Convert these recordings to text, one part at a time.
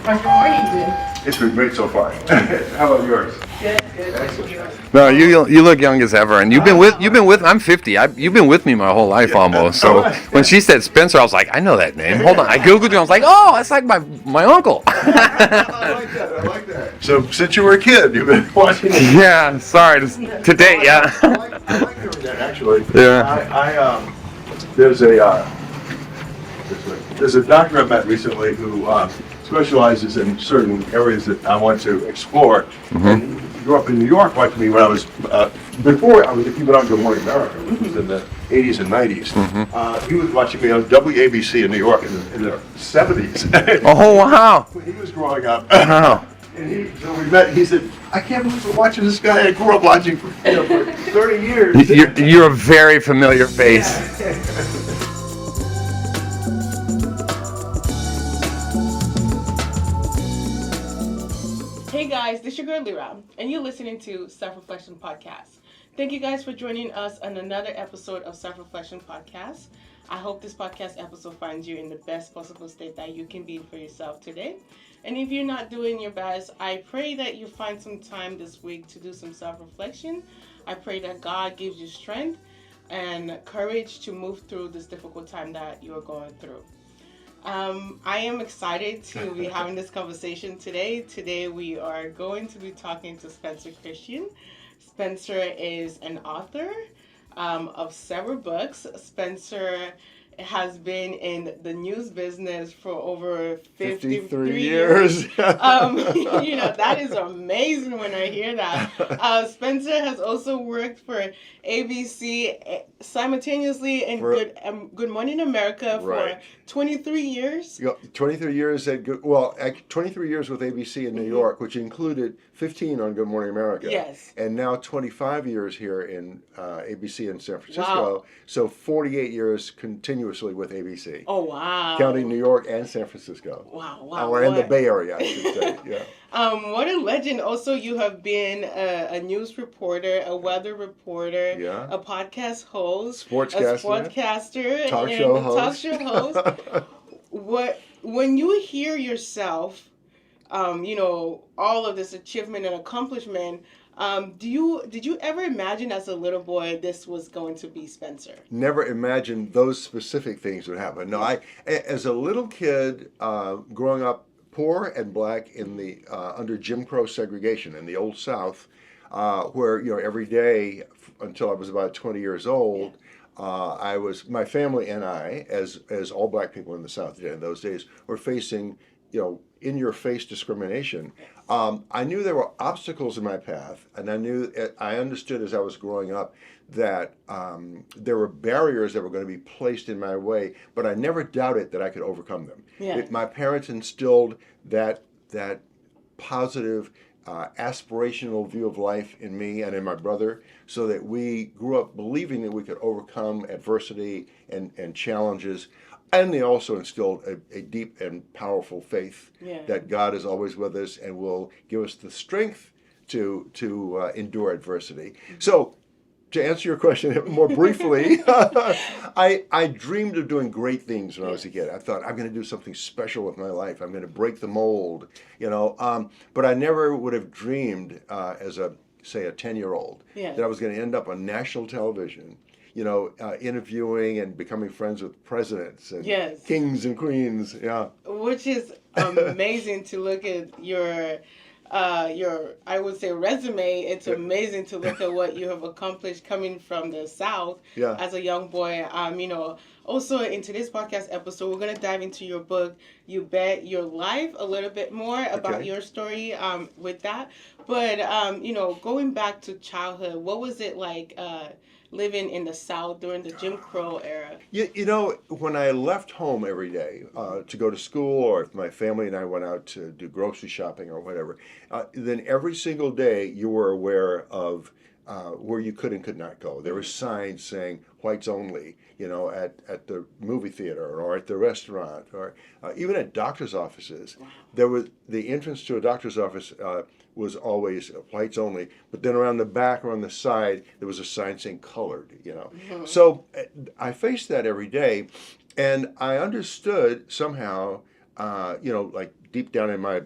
How's your morning been? It's been great so far. How about yours? Good, good. Thank you. No, you look young as ever, and you've been with. I'm 50. You've been with me my whole life almost. So when she said Spencer, I was like, I know that name. Hold on, I googled you. I was like, oh, that's like my uncle. I like that. I like that. So since you were a kid, you've been watching it. Yeah, sorry. Today, yeah. I like hearing that actually. Yeah. There's a doctor I met recently who specializes in certain areas that I want to explore. And he grew up in New York like me when I was, before I was even on Good Morning America, which was in the 80s and 90s. He was watching me on WABC in New York in the 70s. Oh wow. When he was growing up. Wow. And so we met, he said, I can't believe we're watching this guy I grew up watching for 30 years. You're a very familiar face. Hey guys, this is your girl Lira, and you're listening to Self-Reflection Podcast. Thank you guys for joining us on another episode of Self-Reflection Podcast. I hope this podcast episode finds you in the best possible state that you can be for yourself today. And if you're not doing your best, I pray that you find some time this week to do some self-reflection. I pray that God gives you strength and courage to move through this difficult time that you're going through. I am excited to be having this conversation today. Today we are going to be talking to Spencer Christian. Spencer is an author of several books. Spencer has been in the news business for over 53 years. That is amazing when I hear that. Spencer has also worked for ABC simultaneously in Good Morning America for 23 years. 23 years at 23 years with ABC in New York, which included 15 on Good Morning America. Yes. And now 25 years here in ABC in San Francisco. Wow. So 48 years continuously with ABC. Oh, wow. Counting New York and San Francisco. Wow. Or in the Bay Area, I should say. Yeah. What a legend. Also, you have been a news reporter, a weather reporter, a podcast host, sportscaster, talk show host. When you hear yourself, all of this achievement and accomplishment, did you ever imagine as a little boy this was going to be Spencer? Never imagined those specific things would happen. No, as a little kid, growing up poor and black in the under Jim Crow segregation in the Old South, where every day until I was about 20 years old, my family and I, as all black people in the South did in those days, were facing in-your-face discrimination. I knew there were obstacles in my path, and I understood as I was growing up that there were barriers that were going to be placed in my way, but I never doubted that I could overcome them. Yeah. My parents instilled that positive, aspirational view of life in me and in my brother, so that we grew up believing that we could overcome adversity and challenges. And they also instilled a deep and powerful faith that God is always with us and will give us the strength to endure adversity. So, to answer your question more briefly, I dreamed of doing great things when I was a kid. I thought, I'm going to do something special with my life. I'm going to break the mold, But I never would have dreamed as a 10-year-old that I was going to end up on national television, interviewing and becoming friends with presidents and kings and queens. Yeah. Which is amazing to look at your I would say resume. It's amazing to look at what you have accomplished coming from the South as a young boy. Also in today's podcast episode, we're going to dive into your book, You Bet Your Life, a little bit more about your story with that. But, going back to childhood, what was it like living in the South during the Jim Crow era? When I left home every day to go to school, or if my family and I went out to do grocery shopping or whatever, then every single day you were aware of where you could and could not go. There were signs saying whites only, at the movie theater or at the restaurant or even at doctor's offices. Wow. There was the entrance to a doctor's office was always whites only, but then around the back or on the side there was a sign saying colored. Mm-hmm. So I faced that every day, and I understood somehow like deep down in my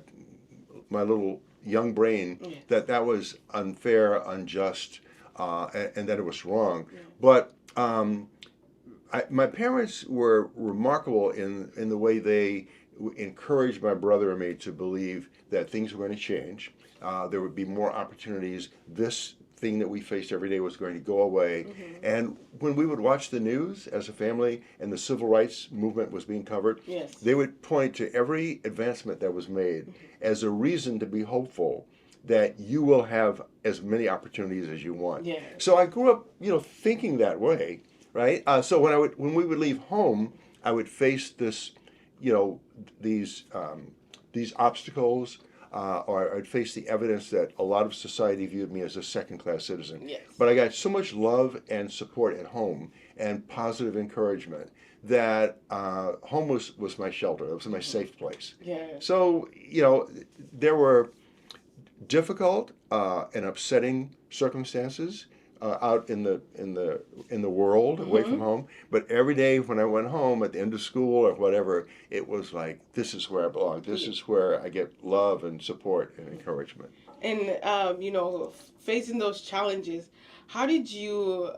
little young brain, that was unfair, unjust, and that it was wrong. But my parents were remarkable in the way they encouraged my brother and me to believe that things were going to change. There would be more opportunities. This thing that we faced every day was going to go away. And when we would watch the news as a family and the civil rights movement was being covered, they would point to every advancement that was made as a reason to be hopeful that you will have as many opportunities as you want. So I grew up, thinking that way, right? So when we would leave home, I would face this, these obstacles, or I'd face the evidence that a lot of society viewed me as a second-class citizen. But I got so much love and support at home and positive encouragement that home was my shelter. It was my safe place. So, there were difficult and upsetting circumstances out in the world, away from home. But every day when I went home at the end of school or whatever, it was like, this is where I belong. This is where I get love and support and encouragement. And facing those challenges, how did you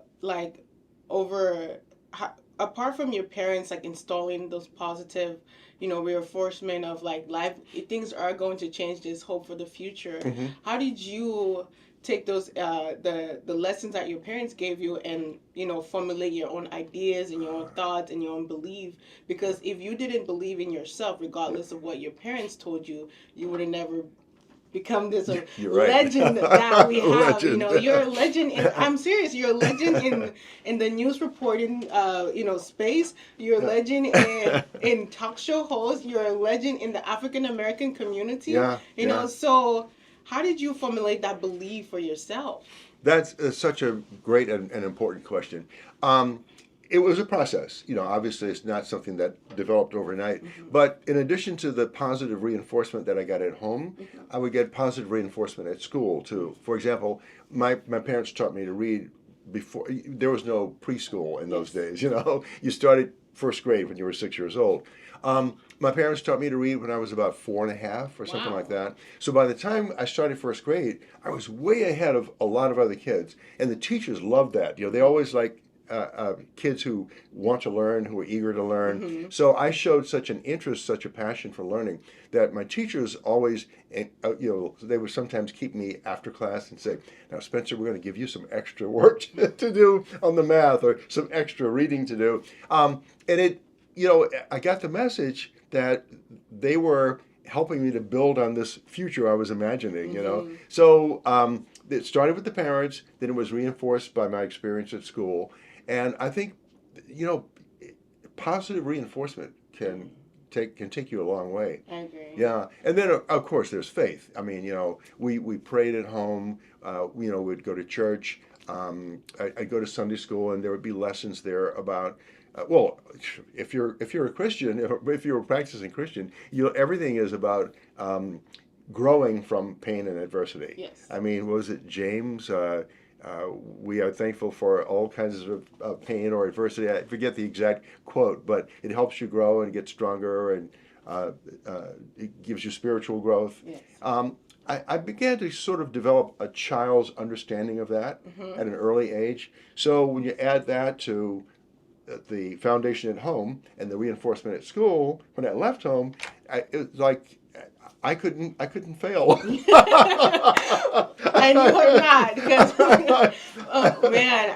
apart from your parents installing those positive reinforcement of life, things are going to change, there's hope for the future, how did you take those the lessons that your parents gave you and formulate your own ideas and your own thoughts and your own belief? Because if you didn't believe in yourself, regardless of what your parents told you, you would have never become this legend that we have. You're a legend I'm serious, you're a legend in the news reporting space. You're a legend in talk show hosts. You're a legend in the African American community. So how did you formulate that belief for yourself? That's such a great and important question. It was a process. Obviously it's not something that developed overnight. But in addition to the positive reinforcement that I got at home, I would get positive reinforcement at school too. For example, my parents taught me to read before. There was no preschool in those days. You started first grade when you were 6 years old. My parents taught me to read when I was about 4.5 or something like that. So by the time I started first grade, I was way ahead of a lot of other kids. And the teachers loved that. They always like kids who want to learn, who are eager to learn. So I showed such an interest, such a passion for learning that my teachers always, they would sometimes keep me after class and say, now Spencer, we're going to give you some extra work to do on the math or some extra reading to do. And I got the message that they were helping me to build on this future I was imagining, So it started with the parents, then it was reinforced by my experience at school. And I think, positive reinforcement can take you a long way. I agree. Yeah. And then, of course, there's faith. I mean, we prayed at home, we'd go to church. I'd go to Sunday school and there would be lessons there about, if you're a Christian, if you're a practicing Christian, everything is about growing from pain and adversity. I mean, was it James? We are thankful for all kinds of pain or adversity. I forget the exact quote, but it helps you grow and get stronger, and it gives you spiritual growth. I began to sort of develop a child's understanding of that at an early age. So when you add that to the foundation at home and the reinforcement at school, when I left home, it was like I couldn't fail. And you are not, because oh man,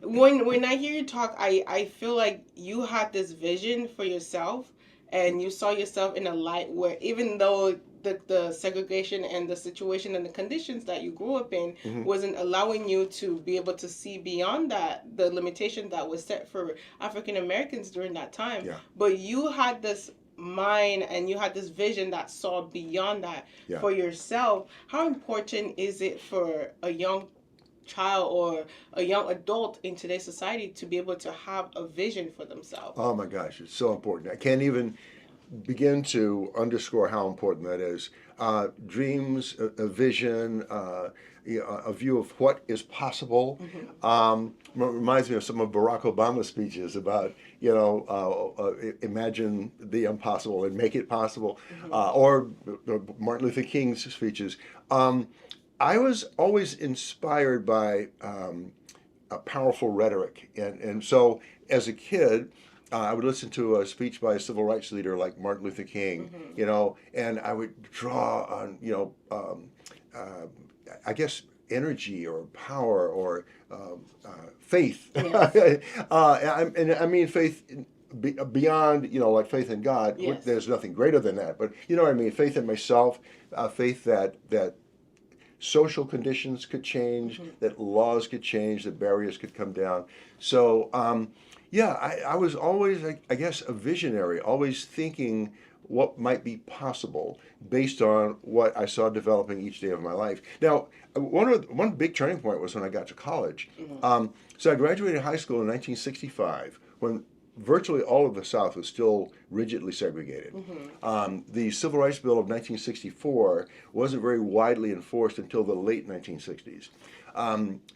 when I hear you talk, I feel like you had this vision for yourself, and you saw yourself in a light where even though the segregation and the situation and the conditions that you grew up in wasn't allowing you to be able to see beyond that, the limitation that was set for African Americans during that time. But you had this mind and you had this vision that saw beyond that for yourself. How important is it for a young child or a young adult in today's society to be able to have a vision for themselves? Oh my gosh, it's so important. I can't even begin to underscore how important that is. Dreams, a vision, a view of what is possible. Reminds me of some of Barack Obama's speeches about, imagine the impossible and make it possible, or Martin Luther King's speeches. I was always inspired by a powerful rhetoric, and so as a kid, I would listen to a speech by a civil rights leader like Martin Luther King, and I would draw on, I guess, energy or power or faith. Yes. I mean faith beyond, like faith in God. Yes. There's nothing greater than that. But you know what I mean? Faith in myself, faith that social conditions could change, that laws could change, that barriers could come down. So, I was always, I guess, a visionary, always thinking what might be possible based on what I saw developing each day of my life. Now, one big turning point was when I got to college. So I graduated high school in 1965, when virtually all of the South was still rigidly segregated. The Civil Rights Bill of 1964 wasn't very widely enforced until the late 1960s.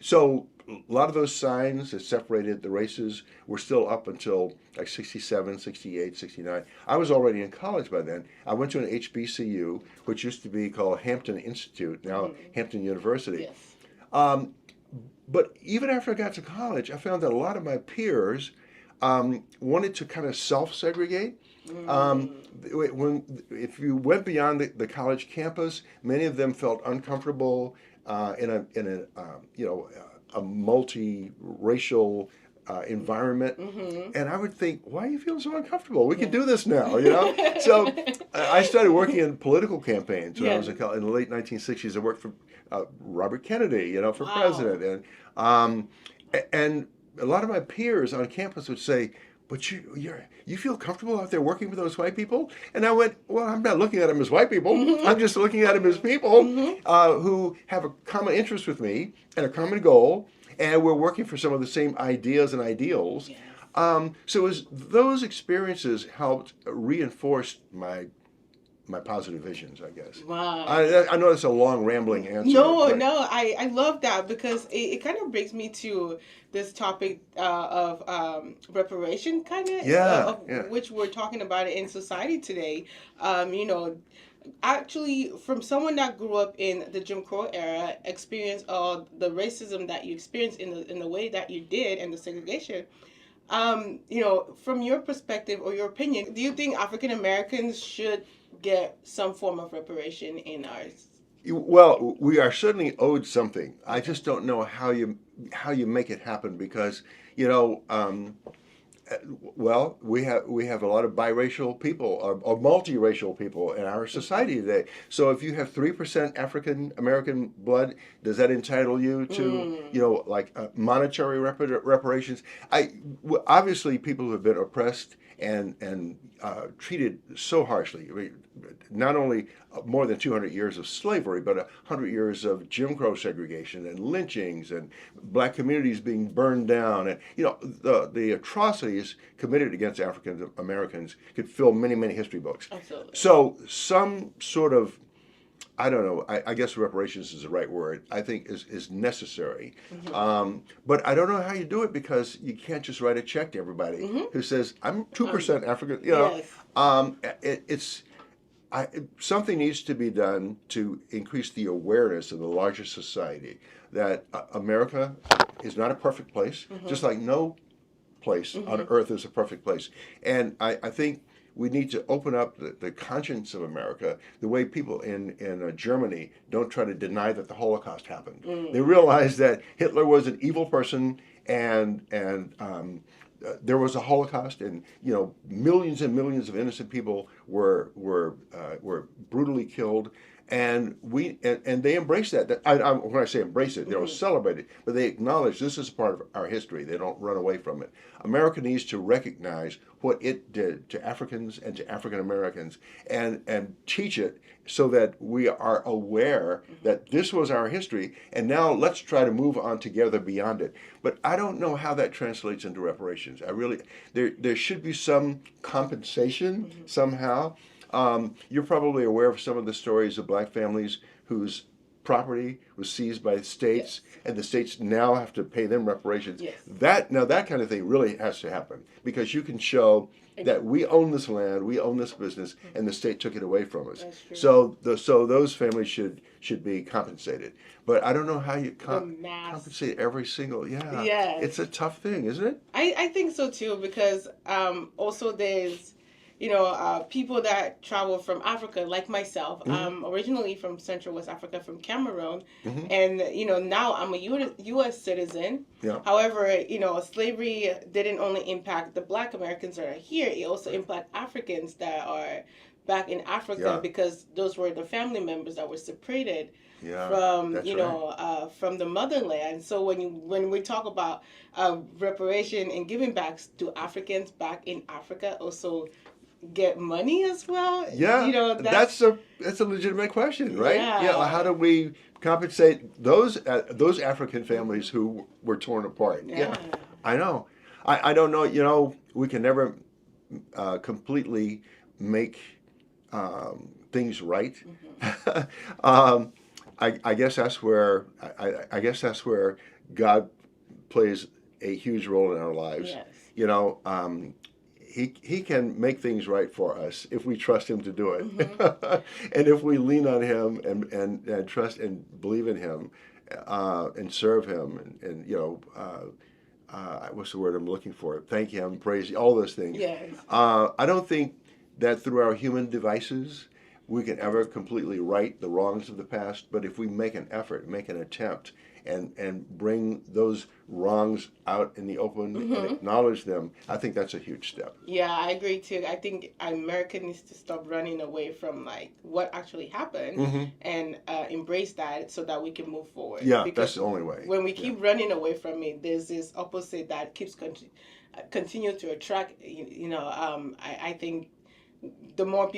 So a lot of those signs that separated the races were still up until like 67, 68, 69. I was already in college by then. I went to an HBCU, which used to be called Hampton Institute, now Hampton University. Yes. But even after I got to college, I found that a lot of my peers wanted to kind of self-segregate. If you went beyond the college campus, many of them felt uncomfortable in a multi-racial environment, and I would think, why are you feeling so uncomfortable? We can do this now, So I started working in political campaigns when I was in the late 1960s. I worked for Robert Kennedy, for president, and a lot of my peers on campus would say, but you feel comfortable out there working with those white people? And I went, well, I'm not looking at them as white people. I'm just looking at them as people who have a common interest with me and a common goal, and we're working for some of the same ideas and ideals. Yes. So those experiences helped reinforce my positive visions, I guess. Wow. I know that's a long, rambling answer. No, I love that, because it kind of brings me to this topic of reparation, kind of, which we're talking about in society today. Actually, from someone that grew up in the Jim Crow era, experienced all the racism that you experienced in the way that you did, and the segregation. From your perspective or your opinion, do you think African Americans should get some form of reparation in ours? Well, we are certainly owed something. I just don't know how you make it happen, because we have a lot of biracial people or multiracial people in our society today. So if you have 3% African American blood, does that entitle you to monetary reparations? Obviously people who have been oppressed and treated so harshly. I mean, not only more than 200 years of slavery, but 100 years of Jim Crow segregation and lynchings and black communities being burned down, and the atrocities committed against African Americans could fill many, many history books. Absolutely. So some sort of, I don't know, I guess reparations is the right word, I think is necessary. But I don't know how you do it, because you can't just write a check to everybody who says, I'm 2% African, Yes. Something needs to be done to increase the awareness in the larger society that America is not a perfect place, just like no place on earth is a perfect place. And I think we need to open up the conscience of America the way people in Germany don't try to deny that the Holocaust happened. They realize that Hitler was an evil person, and there was a Holocaust, and millions and millions of innocent people were brutally killed, and they embrace that. When I say embrace it, they don't celebrate it, but they acknowledge this is part of our history. They don't run away from it. America needs to recognize what it did to Africans and to African Americans, and teach it so that we are aware that this was our history, and now let's try to move on together beyond it. But I don't know how that translates into reparations. There should be some compensation somehow. You're probably aware of some of the stories of black families whose property was seized by the states, and the states now have to pay them reparations. Yes. That kind of thing really has to happen, because you can show that we own this land, we own this business, and the state took it away from us. That's true. So those families should be compensated. But I don't know how you compensate every single. Yeah. It's a tough thing, isn't it? I think so too, because also there's people that travel from Africa, like myself. Originally from Central West Africa, from Cameroon, and now I'm a U.S. citizen. Yeah. However, slavery didn't only impact the Black Americans that are here; it also impacted Africans that are back in Africa, because those were the family members that were separated from from the motherland. So when we talk about reparation and giving back to Africans back in Africa, also get money as well. Yeah, that's a legitimate question, right? Yeah. How do we compensate those African families who were torn apart? Yeah, I know. I don't know. We can never completely make things right. I guess that's where God plays a huge role in our lives. Yes. He can make things right for us if we trust him to do it. And if we lean on him and trust and believe in him and serve him and what's the word I'm looking for? Thank him, praise, all those things. Yes. I don't think that through our human devices we can ever completely right the wrongs of the past, but if we make an effort, make an attempt, and bring those wrongs out in the open and acknowledge them, I think that's a huge step. Yeah, I agree too. I think America needs to stop running away from what actually happened and embrace that so that we can move forward. Yeah, because that's the only way. When we keep running away from it, there's this opposite that keeps continue to attract. I think the more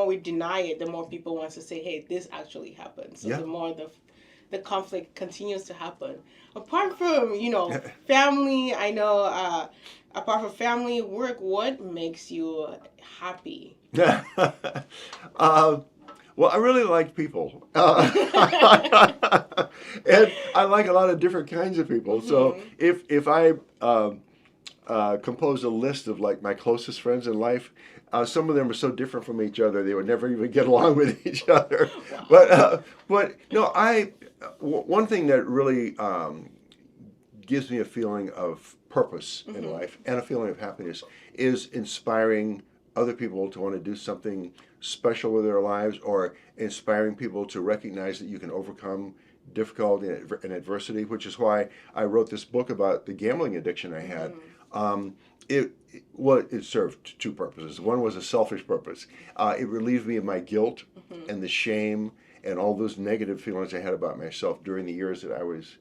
we deny it, the more people want to say, "Hey, this actually happened." So the more the conflict continues to happen. Apart from, family, I know, apart from family, work, what makes you happy? Well, I really like people. And I like a lot of different kinds of people. So if I compose a list of my closest friends in life, some of them are so different from each other they would never even get along with each other. Wow. But no, one thing that really gives me a feeling of purpose in life and a feeling of happiness is inspiring other people to want to do something special with their lives, or inspiring people to recognize that you can overcome difficulty and adversity, which is why I wrote this book about the gambling addiction I had. It served two purposes. One was a selfish purpose. It relieved me of my guilt and the shame and all those negative feelings I had about myself during the years that I was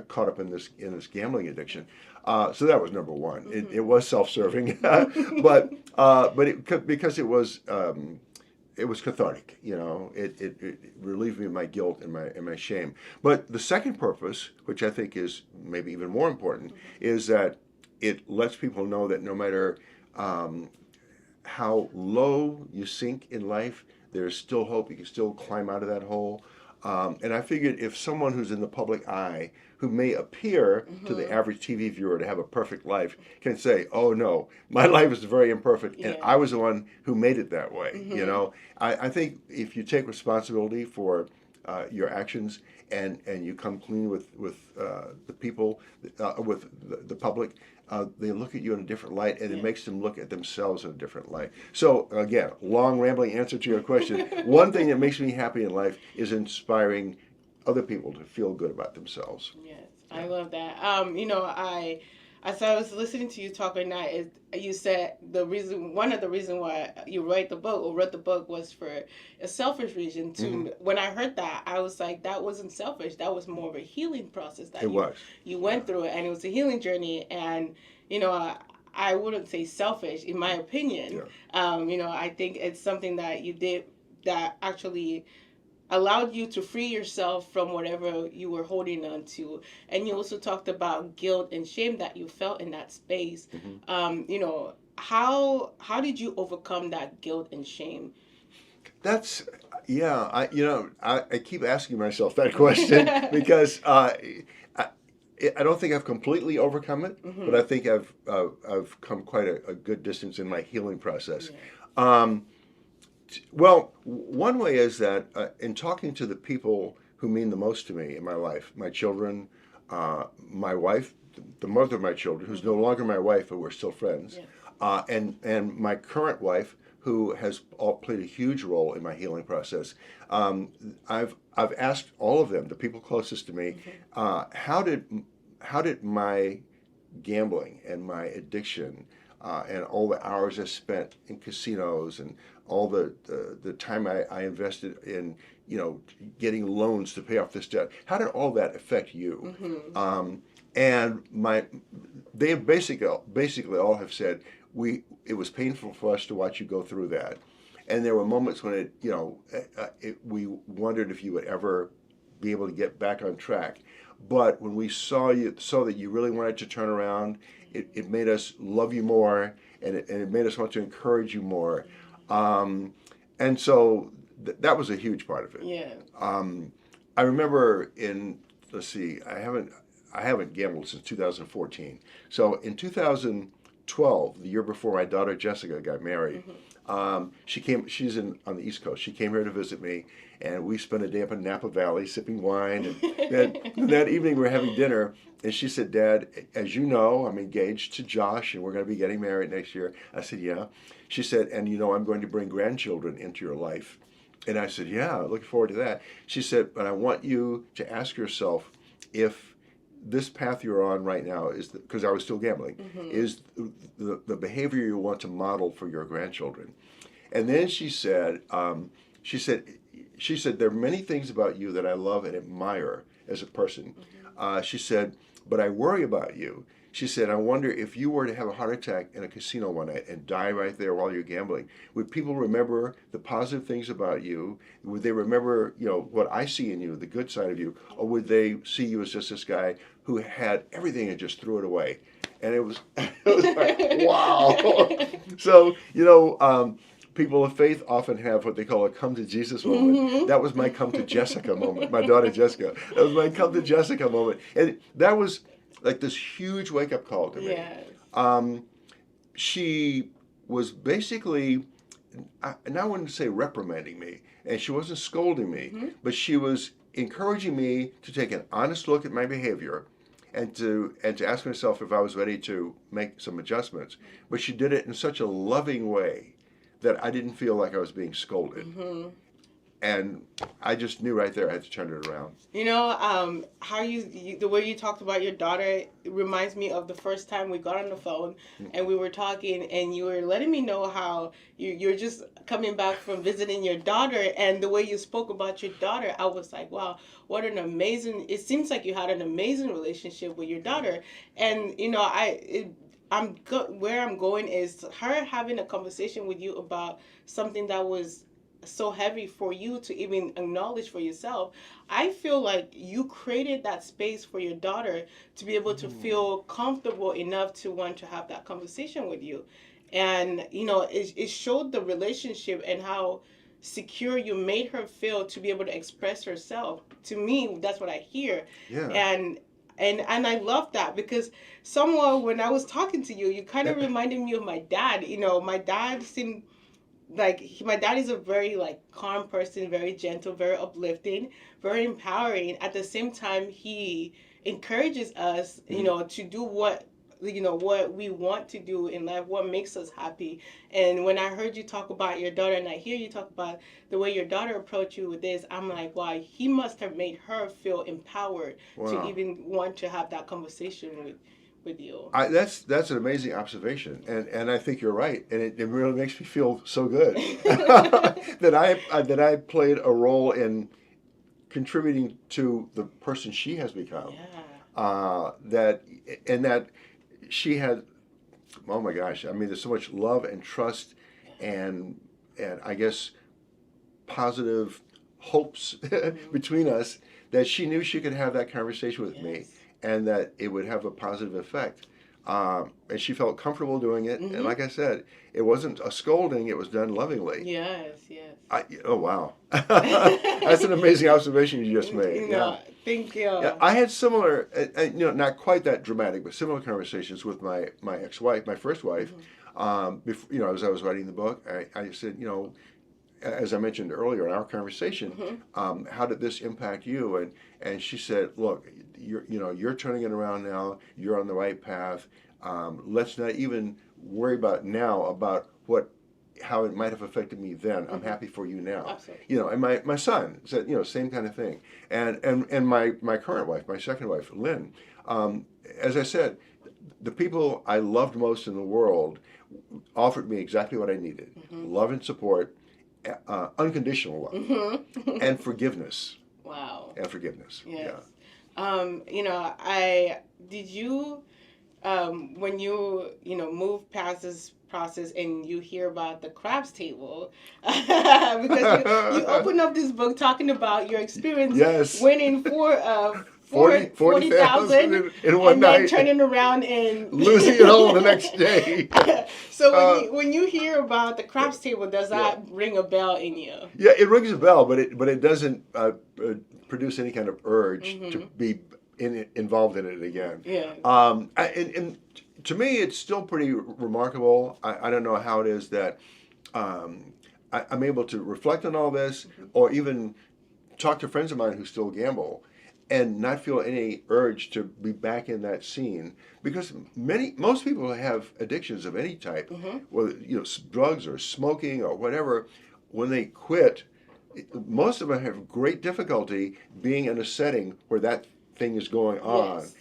caught up in this gambling addiction. So that was number one. It was self-serving, but because it was cathartic. It relieved me of my guilt and my shame. But the second purpose, which I think is maybe even more important, is that it lets people know that no matter how low you sink in life, there's still hope. You can still climb out of that hole. And I figured if someone who's in the public eye, who may appear to the average TV viewer to have a perfect life, can say, "Oh no, my life is very imperfect, and I was the one who made it that way." I think if you take responsibility for your actions and you come clean with the people, with the public, they look at you in a different light, and it makes them look at themselves in a different light. So again, long rambling answer to your question. One thing that makes me happy in life is inspiring other people to feel good about themselves. Yes, I love that. as I was listening to you talk right now, you said one of the reason why you wrote the book was for a selfish reason. When I heard that, I was like, that wasn't selfish. That was more of a healing process that you went through, and it was a healing journey. And I wouldn't say selfish, in my opinion. Yeah. I think it's something that you did that actually allowed you to free yourself from whatever you were holding on to. And you also talked about guilt and shame that you felt in that space. How did you overcome that guilt and shame? That's I keep asking myself that question because I don't think I've completely overcome it, but I think I've come quite a good distance in my healing process. Yeah. Well, one way is that in talking to the people who mean the most to me in my life, my children, my wife, the mother of my children, who's no longer my wife, but we're still friends, and my current wife, who has played a huge role in my healing process. I've asked all of them, the people closest to me, how did my gambling and my addiction and all the hours I spent in casinos and all the time I invested in getting loans to pay off this debt, how did all that affect you? And they basically all have said it was painful for us to watch you go through that, and there were moments when we wondered if you would ever be able to get back on track. But when we saw that you really wanted to turn around, it made us love you more, and it made us want to encourage you more. And so that was a huge part of it. Yeah. I remember I haven't gambled since 2014. So in 2012, the year before my daughter Jessica got married, she's on the East Coast. She came here to visit me, and we spent a day up in Napa Valley sipping wine. And that evening we were having dinner, and she said, "Dad, as you know, I'm engaged to Josh, and we're going to be getting married next year." I said, "Yeah." She said, "And I'm going to bring grandchildren into your life." And I said, "Yeah, looking forward to that." She said, "But I want you to ask yourself if this path you're on right now is, because I was still gambling, is the behavior you want to model for your grandchildren." And then she said, there are many things about you that I love and admire as a person. She said, "But I worry about you." She said, "I wonder if you were to have a heart attack in a casino one night and die right there while you're gambling, would people remember the positive things about you? Would they remember, what I see in you, the good side of you? Or would they see you as just this guy who had everything and just threw it away?" And it was like, wow. So, people of faith often have what they call a come to Jesus moment. That was my come to Jessica moment, my daughter Jessica. That was my come to Jessica moment. And that was like this huge wake-up call to me. Yes. She was basically, I wouldn't say reprimanding me, and she wasn't scolding me, but she was encouraging me to take an honest look at my behavior and to ask myself if I was ready to make some adjustments. But she did it in such a loving way that I didn't feel like I was being scolded. And I just knew right there I had to turn it around. How the way you talked about your daughter, it reminds me of the first time we got on the phone and we were talking, and you were letting me know how you're just coming back from visiting your daughter, and the way you spoke about your daughter, I was like, wow, what an amazing, it seems like you had an amazing relationship with your daughter. And, where I'm going is her having a conversation with you about something that was so heavy for you to even acknowledge for yourself. I feel like you created that space for your daughter to be able to feel comfortable enough to want to have that conversation with you. And, it showed the relationship and how secure you made her feel to be able to express herself. To me, that's what I hear. Yeah. And I love that, because somewhat when I was talking to you, you kind of reminded me of my dad. My dad seemed like my dad is a very calm person, very gentle, very uplifting, very empowering. At the same time, he encourages us, to do what we want to do in life, what makes us happy. And when I heard you talk about your daughter, and I hear you talk about the way your daughter approached you with this, I'm like, wow, he must have made her feel empowered to even want to have that conversation with you. That's an amazing observation, and I think you're right, and it really makes me feel so good that I played a role in contributing to the person she has become. Yeah. That she had, oh my gosh, I mean, there's so much love and trust, and I guess positive hopes between us, that she knew she could have that conversation with me, and that it would have a positive effect. And she felt comfortable doing it. And like I said, it wasn't a scolding, it was done lovingly. Yes, yes. Oh, wow. That's an amazing observation you just made. No, thank you. Yeah, I had similar, not quite that dramatic, but similar conversations with my ex-wife, my first wife. Before, as I was writing the book, I said, as I mentioned earlier in our conversation, how did this impact you? And she said, look, you're turning it around now. You're on the right path. Let's not even worry about now about how it might have affected me then. I'm happy for you now. Absolutely. And my son said, same kind of thing. And my current wife, my second wife, Lynn, as I said, the people I loved most in the world offered me exactly what I needed: love and support. Unconditional love and forgiveness. Wow. And forgiveness. Yes. Yeah. I did you when you move past this process and you hear about the crabs table because you open up this book talking about your experience winning 40,000 in one and night, then turning around and losing it all the next day. So when you hear about the craps table, does that ring a bell in you? Yeah, it rings a bell, but it doesn't produce any kind of urge to be involved in it again. Yeah. And to me, it's still pretty remarkable. I don't know how it is that I'm able to reflect on all this, or even talk to friends of mine who still gamble, and not feel any urge to be back in that scene, because most people have addictions of any type, whether drugs or smoking or whatever. When they quit, most of them have great difficulty being in a setting where that thing is going on. Yes.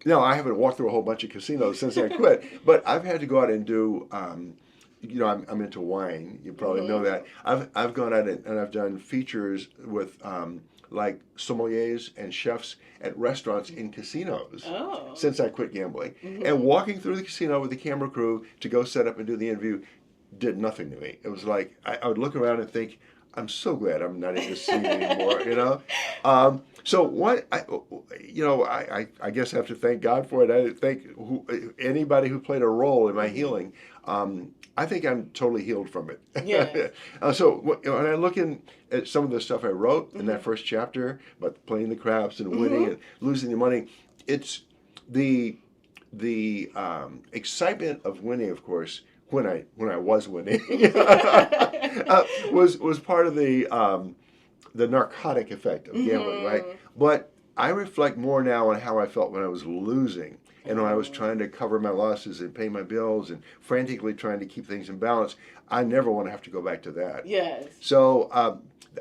Now, I haven't walked through a whole bunch of casinos since I quit, but I've had to go out and do. I'm into wine. You probably know that. I've gone out and I've done features with like sommeliers and chefs at restaurants in casinos since I quit gambling. And walking through the casino with the camera crew to go set up and do the interview did nothing to me. It was like I would look around and think, I'm so glad I'm not in this scene anymore. So what I guess I have to thank God for it. I thank anybody who played a role in my healing. I think I'm totally healed from it. Yeah. So when I look at some of the stuff I wrote in that first chapter about playing the craps and winning and losing the money, it's the excitement of winning, of course, when I was winning, was part of the narcotic effect of gambling, right? But I reflect more now on how I felt when I was losing, and when I was trying to cover my losses and pay my bills and frantically trying to keep things in balance. I never want to have to go back to that. Yes. So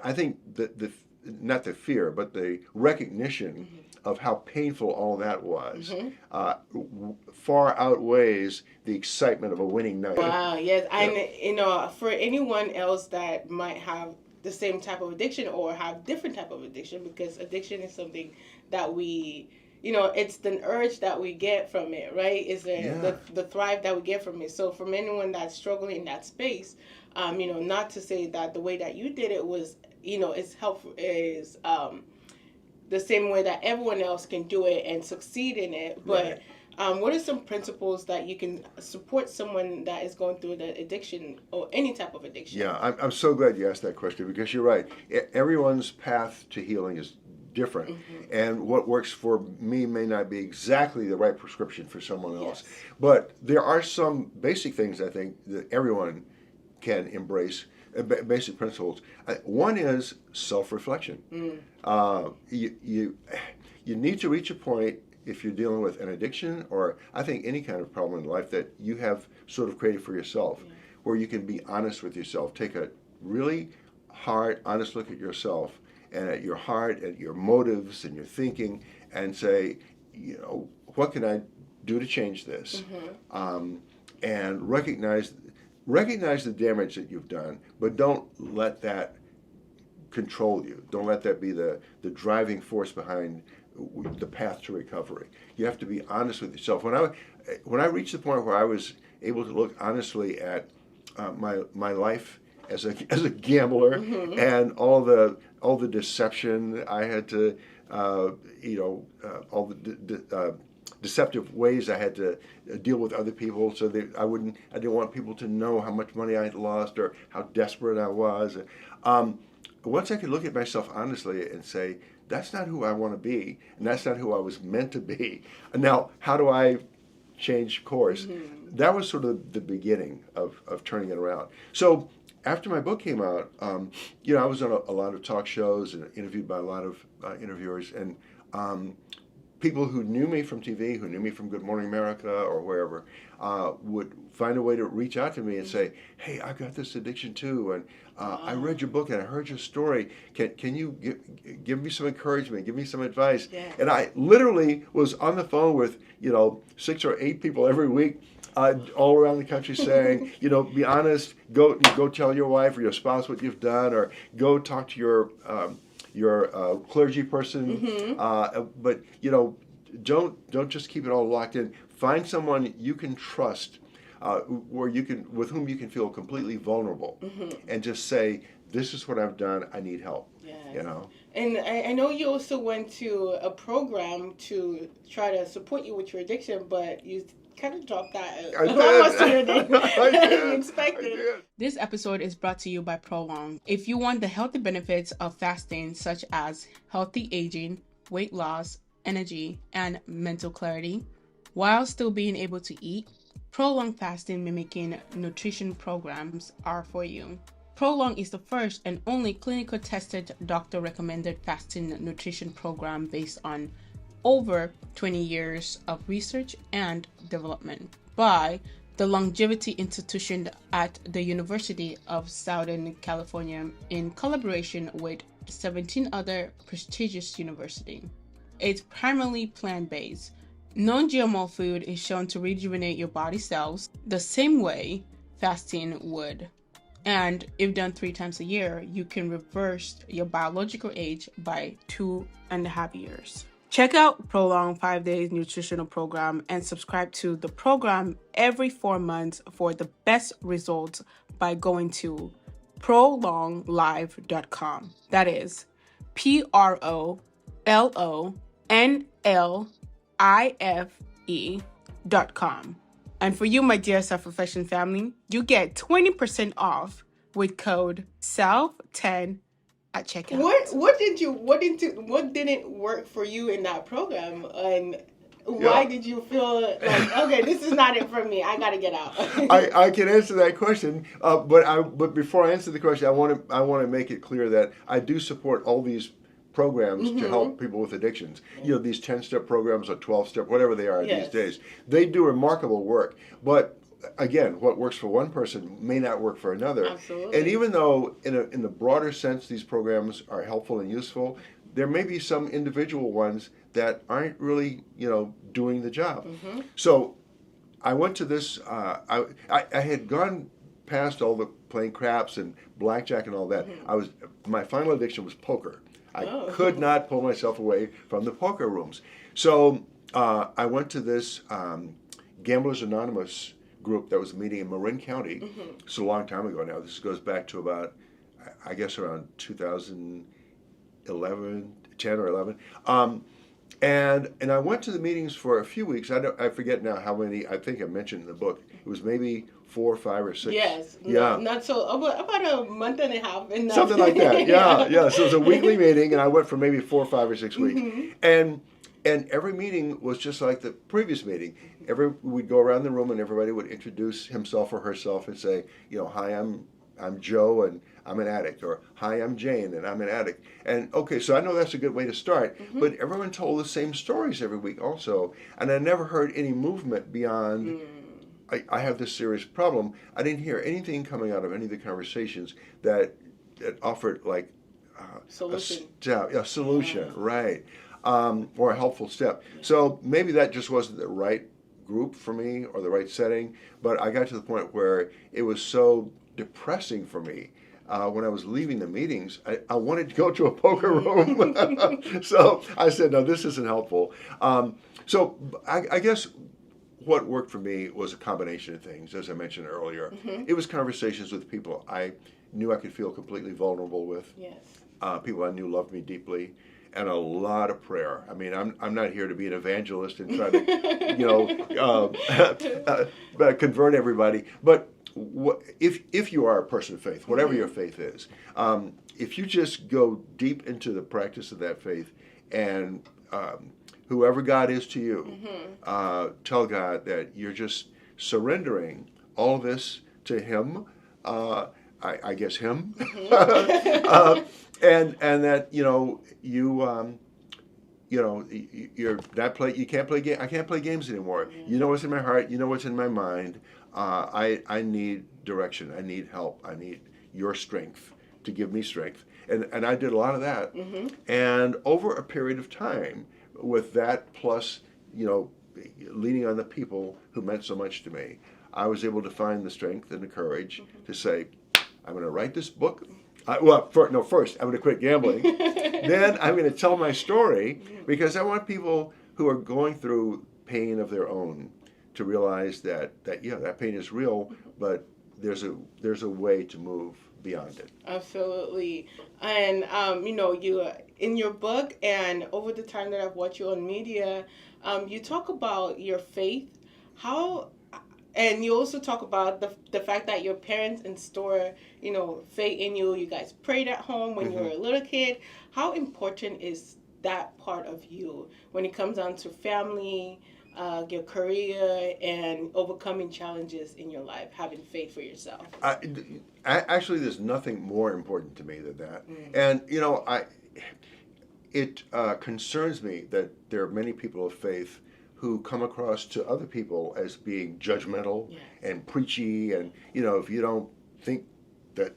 I think the not the fear, but the recognition of how painful all that was far outweighs the excitement of a winning night. Wow, yes. And, for anyone else that might have the same type of addiction or have different type of addiction, because addiction is something that we, it's the urge that we get from it, right? It's the thrive that we get from it. So from anyone that's struggling in that space, not to say that the way that you did it was, is helpful, is the same way that everyone else can do it and succeed in it. But what are some principles that you can support someone that is going through the addiction or any type of addiction? Yeah, I'm so glad you asked that question, because you're right. Everyone's path to healing is different, and what works for me may not be exactly the right prescription for someone else. Yes. But there are some basic things I think that everyone can embrace, basic principles. One is self-reflection. You need to reach a point, if you're dealing with an addiction or I think any kind of problem in life that you have sort of created for yourself, where you can be honest with yourself. Take a really hard, honest look at yourself and at your heart, at your motives and your thinking, and say, what can I do to change this, and recognize the damage that you've done, but don't let that control you. Don't let that be the driving force behind the path to recovery. You have to be honest with yourself. When I reached the point where I was able to look honestly at my life as a gambler, and all the deception I had to, all the deceptive ways I had to deal with other people, so that I didn't want people to know how much money I had lost or how desperate I was. Once I could look at myself honestly and say, that's not who I want to be, and that's not who I was meant to be. And now, how do I change course? That was sort of the beginning of turning it around. So after my book came out, I was on a lot of talk shows and interviewed by a lot of interviewers, and people who knew me from TV, who knew me from Good Morning America or wherever, would find a way to reach out to me and say, hey, I've got this addiction too, and I read your book and I heard your story. Can you give me some encouragement, give me some advice? Yeah. And I literally was on the phone with 6 or 8 people every week, all around the country, saying, be honest, go tell your wife or your spouse what you've done, or go talk to your clergy person, but don't just keep it all locked in. Find someone you can trust, with whom you can feel completely vulnerable, and just say, this is what I've done, I need help. Yes. And I know you also went to a program to try to support you with your addiction, but you kind of dropped that a lot more sooner than you expected. This episode is brought to you by Prolong. If you want the healthy benefits of fasting, such as healthy aging, weight loss, energy, and mental clarity, while still being able to eat, Prolong fasting mimicking nutrition programs are for you. Prolong is the first and only clinical tested doctor recommended fasting nutrition program based on over 20 years of research and development by the Longevity Institution at the University of Southern California in collaboration with 17 other prestigious universities. It's primarily plant-based. Non-GMO food is shown to rejuvenate your body cells the same way fasting would. And if done 3 times a year, you can reverse your biological age by 2.5 years. Check out Prolong 5 Days Nutritional Program and subscribe to the program every 4 months for the best results by going to prolonglife.com. That is PROLONLIFE.com. And for you, my dear Self-Reflection family, you get 20% off with code SELF10 at checkout. What didn't work for you in that program, and why did you feel like, okay, this is not it for me, I gotta get out? I can answer that question, but before I answer the question, I want to make it clear that I do support all these programs to help people with addictions. These 10-step programs or 12-step, whatever they are these days. They do remarkable work, but again, what works for one person may not work for another. Absolutely. And even though in the broader sense these programs are helpful and useful, there may be some individual ones that aren't really, doing the job. So I went to this, I had gone past all the playing craps and blackjack and all that. My final addiction was poker. I could not pull myself away from the poker rooms. So I went to this Gamblers Anonymous group that was meeting in Marin County. It's a long time ago now. This goes back to about, I guess, around 2011, 10 or 11. And I went to the meetings for a few weeks. I forget now how many. I think I mentioned in the book. It was maybe 4 or 5 or 6. Yes. Yeah. Not so, about a month and a half. Something like that. Yeah. So it was a weekly meeting, and I went for maybe 4, 5, or 6 weeks. And every meeting was just like the previous meeting. We'd go around the room, and everybody would introduce himself or herself and say, hi, I'm Joe, and I'm an addict, or hi, I'm Jane, and I'm an addict. And okay, so I know that's a good way to start, but everyone told the same stories every week also, and I never heard any movement beyond, I have this serious problem. I didn't hear anything coming out of any of the conversations that offered like solution. a solution, right, or a helpful step. So maybe that just wasn't the right group for me or the right setting, but I got to the point where it was so depressing for me. When I was leaving the meetings, I wanted to go to a poker room. So I said, no, this isn't helpful. So I guess what worked for me was a combination of things, as I mentioned earlier. It was conversations with people I knew I could feel completely vulnerable with. Yes. People I knew loved me deeply, and a lot of prayer. I mean, I'm not here to be an evangelist and try to, convert everybody. But if you are a person of faith, whatever your faith is, if you just go deep into the practice of that faith, and whoever God is to you, tell God that you're just surrendering all this to Him. I guess Him, and that you're not play. You can't play game. I can't play games anymore. You know what's in my heart. You know what's in my mind. I need direction. I need help. I need your strength to give me strength. And I did a lot of that. And over a period of time, with that plus leaning on the people who meant so much to me, I was able to find the strength and the courage to say, I'm going to write this book. First, I'm going to quit gambling. Then I'm going to tell my story, because I want people who are going through pain of their own to realize that pain is real, but there's a way to move beyond it. Absolutely. And you in your book and over the time that I've watched you on media, you talk about your faith, and you also talk about the fact that your parents instilled, faith in you. You guys prayed at home when you were a little kid. How important is that part of you when it comes down to family, your career, and overcoming challenges in your life, having faith for yourself? Actually, there's nothing more important to me than that. And, it concerns me that there are many people of faith who come across to other people as being judgmental and preachy, and if you don't think that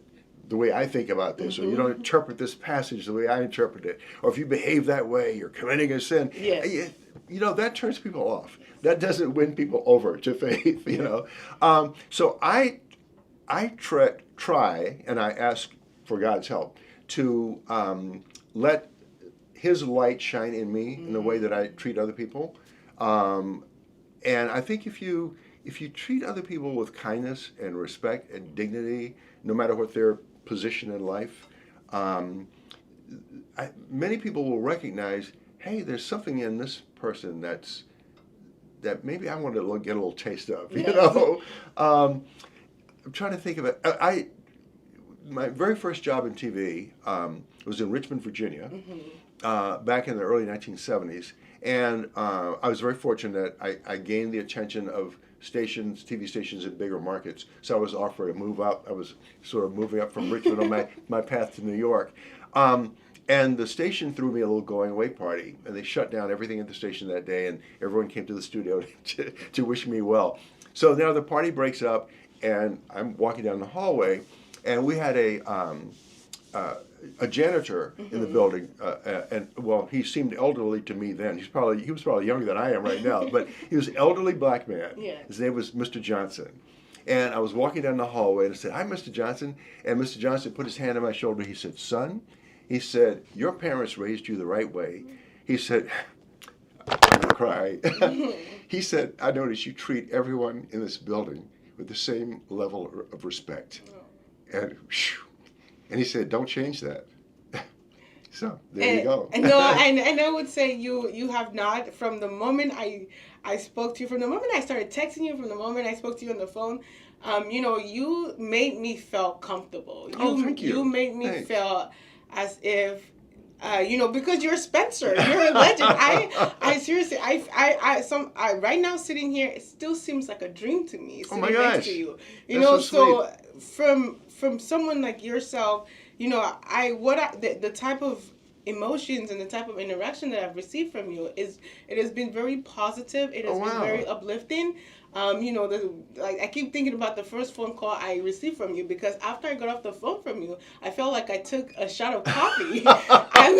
the way I think about this, or you don't interpret this passage the way I interpret it, or if you behave that way, you're committing a sin. Yes. That turns people off. That doesn't win people over to faith. So I try, and I ask for God's help to let His light shine in me in the way that I treat other people. And I think if you treat other people with kindness and respect and dignity, no matter what their position in life, many people will recognize, hey, there's something in this person that maybe I want to get a little taste of. I'm trying to think of it. My very first job in TV was in Richmond, Virginia, back in the early 1970s. And I was very fortunate that I gained the attention of TV stations in bigger markets. So I was offered a move up. I was sort of moving up from Richmond on my path to New York. And the station threw me a little going away party. And they shut down everything at the station that day. And everyone came to the studio to wish me well. So now the party breaks up. And I'm walking down the hallway. And we had a janitor in the building, and he seemed elderly to me then. He was probably younger than I am right now, but he was an elderly black man. Yeah. His name was Mr. Johnson. And I was walking down the hallway and I said, "Hi, Mr. Johnson." And Mr. Johnson put his hand on my shoulder. He said, "Son," he said, "your parents raised you the right way." He said, I'm gonna cry. He said, "I noticed you treat everyone in this building with the same level of respect." And he said, "Don't change that." So there you go. No, and I would say you have not, from the moment I spoke to you, from the moment I started texting you, from the moment I spoke to you on the phone, you made me feel comfortable. Thank you. You made me feel as if, because you're Spencer, you're a legend. I seriously, I right now sitting here, it still seems like a dream to me. Sitting next to you, so from someone like yourself, the type of emotions and the type of interaction that I've received from you it has been very positive. It has been very uplifting. I keep thinking about the first phone call I received from you, because after I got off the phone from you, I felt like I took a shot of coffee. I'm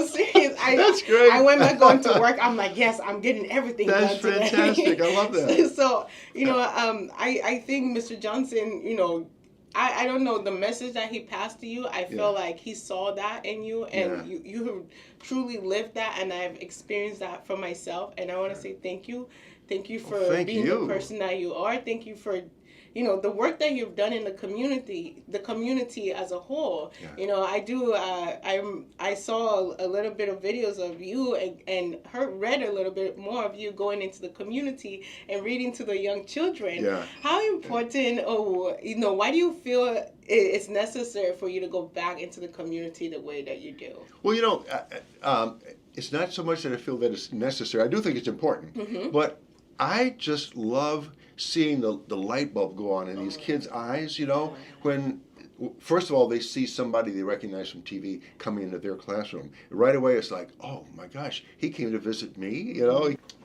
serious. That's great. I went back going to work. I'm like, yes, I'm getting everything That's done today. fantastic. I love that. So, I think Mr. Johnson, I don't know, the message that he passed to you, I feel like he saw that in you, and you have truly lived that, and I've experienced that for myself, and I want to say thank you. Thank you for being the person that you are. Thank you for, the work that you've done in the community as a whole. I saw a little bit of videos of you and read a little bit more of you going into the community and reading to the young children. Yeah. How important, why do you feel it's necessary for you to go back into the community the way that you do? Well, it's not so much that I feel that it's necessary. I do think it's important, but I just love seeing the light bulb go on in these kids' eyes, when, first of all, they see somebody they recognize from TV coming into their classroom. Right away, it's like, oh my gosh, he came to visit me,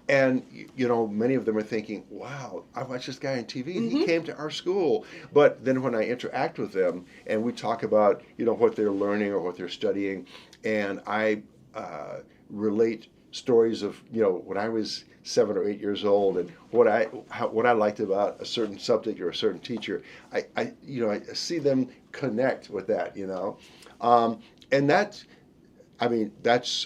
And, many of them are thinking, wow, I watched this guy on TV and he came to our school. But then when I interact with them and we talk about, what they're learning or what they're studying, and I relate stories of, when I was 7 or 8 years old and what I liked about a certain subject or a certain teacher, I see them connect with that, and that's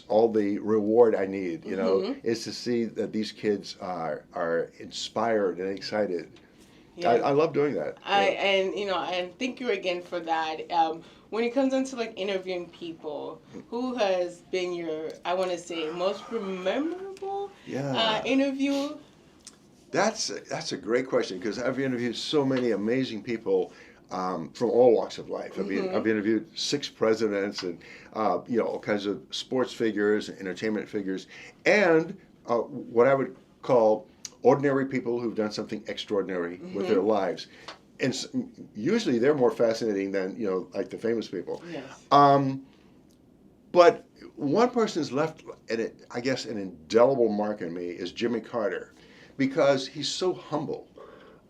all the reward I need, is to see that these kids are inspired and excited. Yeah. I love doing that. And thank you again for that. When it comes into interviewing people, who has been your, I want to say, most memorable interview? That's a great question, because I've interviewed so many amazing people from all walks of life. I've interviewed 6 presidents and all kinds of sports figures, entertainment figures, and what I would call ordinary people who've done something extraordinary with their lives. And usually they're more fascinating than, like the famous people. Yes. But one person's left, I guess, an indelible mark on me is Jimmy Carter, because he's so humble.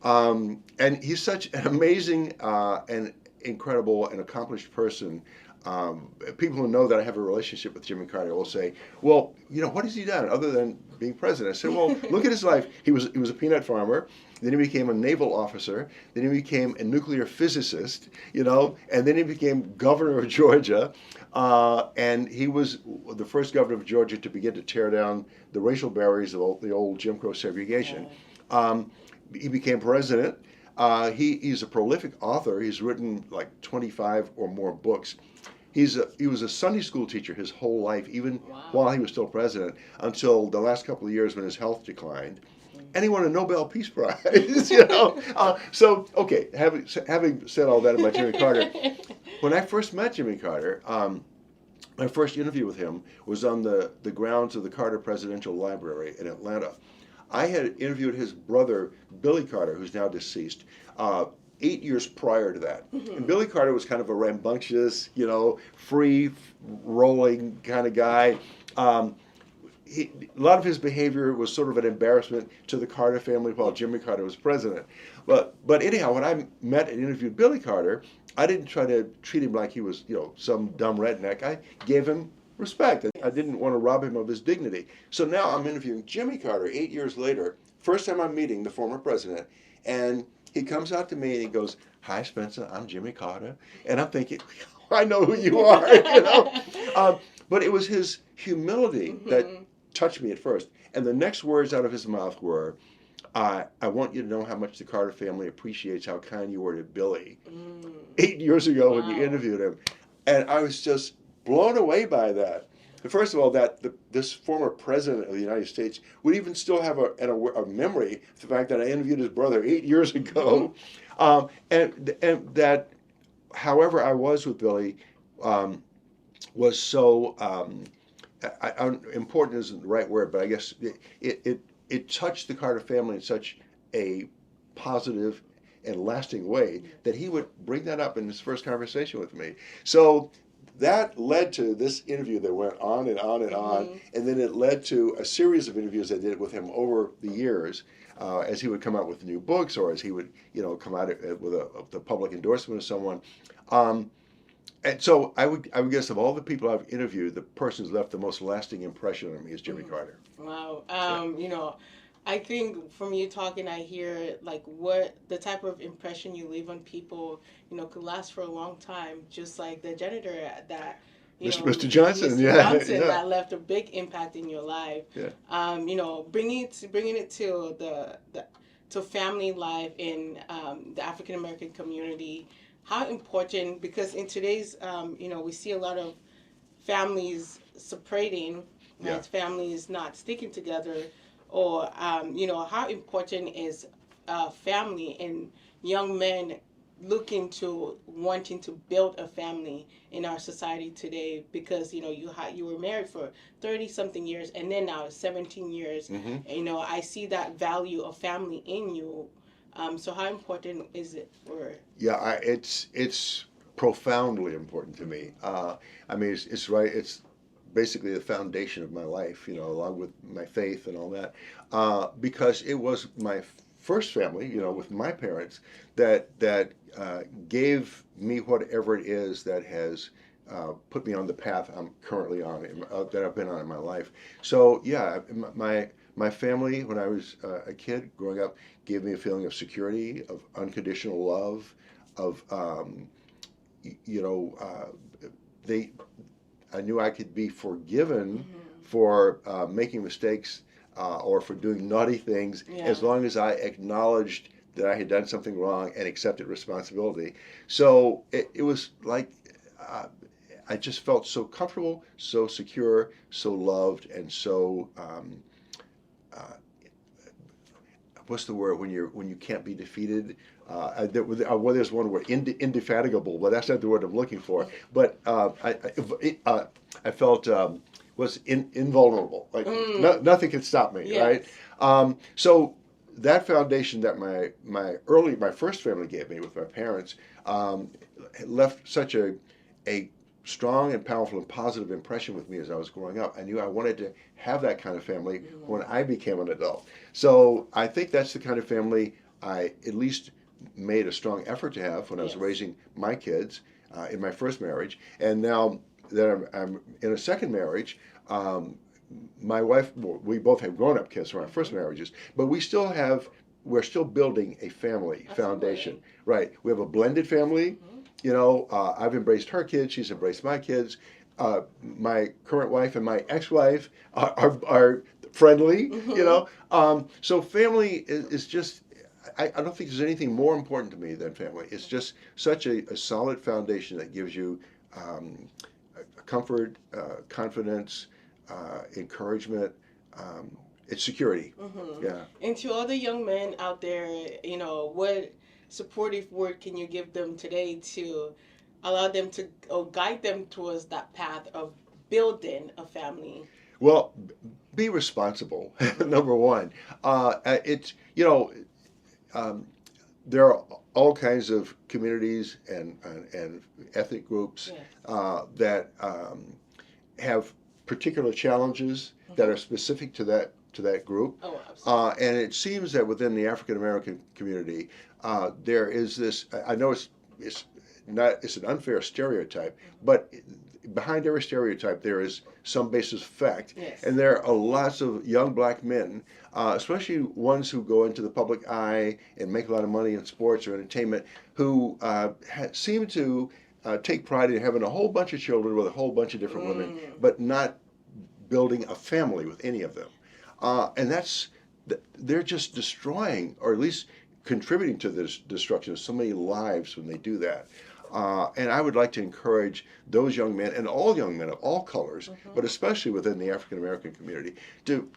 And he's such an amazing and incredible and accomplished person. People who know that I have a relationship with Jimmy Carter will say, well, what has he done other than being president? I said, well, look at his life. He was a peanut farmer. Then he became a naval officer. Then he became a nuclear physicist, and then he became governor of Georgia. And he was the first governor of Georgia to begin to tear down the racial barriers of the old Jim Crow segregation. He became president. He's a prolific author. He's written like 25 or more books. He was a Sunday school teacher his whole life, even while he was still president, until the last couple of years when his health declined. And he won a Nobel Peace Prize, So, okay, having said all that about Jimmy Carter, when I first met Jimmy Carter, my first interview with him was on the grounds of the Carter Presidential Library in Atlanta. I had interviewed his brother, Billy Carter, who's now deceased, 8 years prior to that. And Billy Carter was kind of a rambunctious, free-rolling kind of guy. A lot of his behavior was sort of an embarrassment to the Carter family while Jimmy Carter was president. But anyhow, when I met and interviewed Billy Carter, I didn't try to treat him like he was, some dumb redneck. I gave him respect. I didn't want to rob him of his dignity. So now I'm interviewing Jimmy Carter 8 years later. First time I'm meeting the former president, and he comes out to me and he goes, "Hi, Spencer, I'm Jimmy Carter." And I'm thinking, I know who you are, But it was his humility that touched me at first. And the next words out of his mouth were, I want you to know how much the Carter family appreciates how kind you were to Billy 8 years ago when you interviewed him. And I was just blown away by that. And first of all, that this former president of the United States would even still have a memory of the fact that I interviewed his brother 8 years ago. And that, however I was with Billy, was so important isn't the right word, but I guess it touched the Carter family in such a positive and lasting way that he would bring that up in his first conversation with me. So that led to this interview that went on and on and on, and then it led to a series of interviews I did with him over the years. as he would come out with new books, or as he would, come out with the public endorsement of someone. And so I would guess of all the people I've interviewed, the person who's left the most lasting impression on me is Jimmy Carter. Wow. I think from you talking, I hear like what the type of impression you leave on people, could last for a long time. Just like the janitor that, Mr. Johnson, Mr. yeah, Johnson, yeah. that left a big impact in your life. Yeah. Bringing it to to family life in the African American community. How important, because in today's, we see a lot of families separating, Yeah. families not sticking together, or, how important is family and young men looking to wanting to build a family in our society today, because, you were married for 30 something years, and then now 17 years, I see that value of family in you. So how important is it for? Yeah, it's profoundly important to me. I mean, it's right. It's basically the foundation of my life, along with my faith and all that, because it was my first family, with my parents, that gave me whatever it is that has put me on the path I'm currently on, that I've been on in my life. So yeah, my family, when I was a kid growing up, gave me a feeling of security, of unconditional love, of I knew I could be forgiven for making mistakes or for doing naughty things, as long as I acknowledged that I had done something wrong and accepted responsibility. So it was like I just felt so comfortable, so secure, so loved, and so what's the word when you can't be defeated? There's one word, indefatigable, but that's not the word I'm looking for. But I felt was invulnerable. Like nothing could stop me, right? So that foundation that my first family gave me with my parents left such a strong and powerful and positive impression with me as I was growing up. I knew I wanted to have that kind of family when I became an adult. So I think that's the kind of family I at least made a strong effort to have when I was raising my kids in my first marriage. And now that I'm in a second marriage, my wife, we both have grown-up kids from our first marriages, but we're still building a family foundation. Right. We have a blended family. I've embraced her kids. She's embraced my kids. My current wife and my ex-wife are friendly. So family is just. I don't think there's anything more important to me than family. It's just such a solid foundation that gives you comfort, confidence, encouragement. It's security. Yeah. And to all the young men out there, what supportive word can you give them today to allow them to, or guide them towards that path of building a family? Well, be responsible. Number one, there are all kinds of communities and ethnic groups that have particular challenges that are specific to that group. Oh, absolutely. And it seems that within the African American community, there is this. I know it's an unfair stereotype, but behind every stereotype there is some basis of fact. Yes. And there are lots of young black men, especially ones who go into the public eye and make a lot of money in sports or entertainment, who seem to take pride in having a whole bunch of children with a whole bunch of different women, but not building a family with any of them. And they're just destroying, or at least contributing to the destruction of so many lives when they do that. And I would like to encourage those young men, and all young men of all colors, but especially within the African American community, to